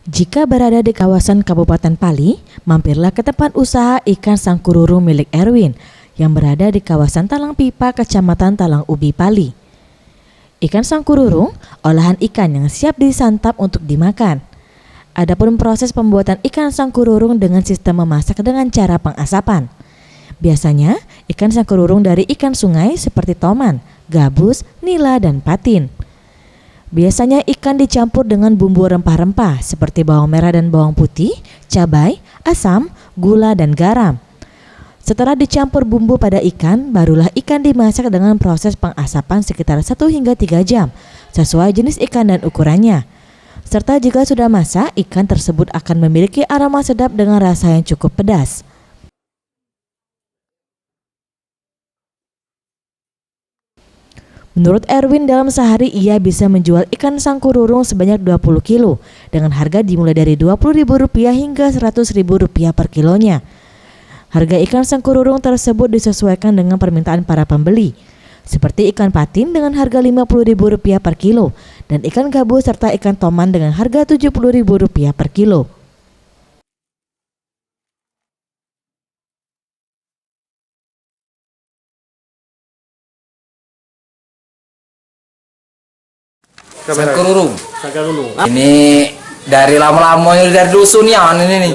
Jika berada di kawasan Kabupaten Pali, mampirlah ke tempat usaha ikan sangkururung milik Erwin yang berada di kawasan Talang Pipa, Kecamatan Talang Ubi, Pali. Ikan sangkururung, olahan ikan yang siap disantap untuk dimakan. Adapun proses pembuatan ikan sangkururung dengan sistem memasak dengan cara pengasapan. Biasanya, ikan sangkururung dari ikan sungai seperti toman, gabus, nila, dan patin. Biasanya ikan dicampur dengan bumbu rempah-rempah seperti bawang merah dan bawang putih, cabai, asam, gula, dan garam. Setelah dicampur bumbu pada ikan, barulah ikan dimasak dengan proses pengasapan sekitar 1 hingga 3 jam, sesuai jenis ikan dan ukurannya. Serta jika sudah masak, ikan tersebut akan memiliki aroma sedap dengan rasa yang cukup pedas. Menurut Erwin, dalam sehari ia bisa menjual ikan sangkururung sebanyak 20 kilo dengan harga dimulai dari Rp20.000 hingga Rp100.000 per kilonya. Harga ikan sangkururung tersebut disesuaikan dengan permintaan para pembeli, seperti ikan patin dengan harga Rp50.000 per kilo dan ikan gabus serta ikan toman dengan harga Rp70.000 per kilo. Sangkururung. Sangkururung. Ini dari lama-lamanya dari dusun ya ini nih.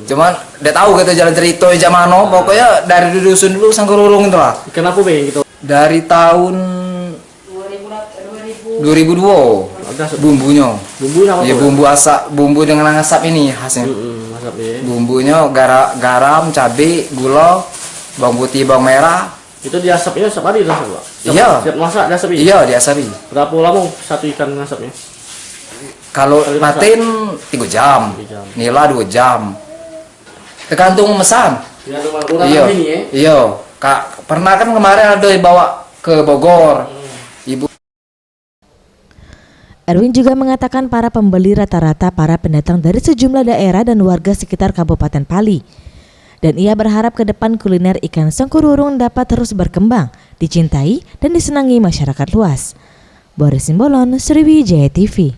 Cuman udah tahu kita jalan cerita zaman mana, pokoknya dari dusun dulu sangkururung itu lah. Kenapa be gitu? Dari tahun 2002 bumbunya. Bumbu apa? Ya bumbu asap, bumbu dengan asap ini khasnya. Asap ya. Bumbunya garam, cabai, gula, bawang putih, bawang merah. Itu diasapnya setiap hari lah, Pak? Iya. Setiap masak diasapi? Iya, diasapi. Berapa lama satu ikan ngasapnya? Kalau patin 3 jam, nila 2 jam. Tergantung memesan. Iya. Ini ya? Iya. Kak, pernah kan kemarin ada dibawa ke Bogor. Ibu Erwin juga mengatakan para pembeli rata-rata para pendatang dari sejumlah daerah dan warga sekitar Kabupaten Pali. Dan ia berharap ke depan kuliner ikan sangkururung dapat terus berkembang, dicintai dan disenangi masyarakat luas. Boris Simbolon, Sriwijaya TV.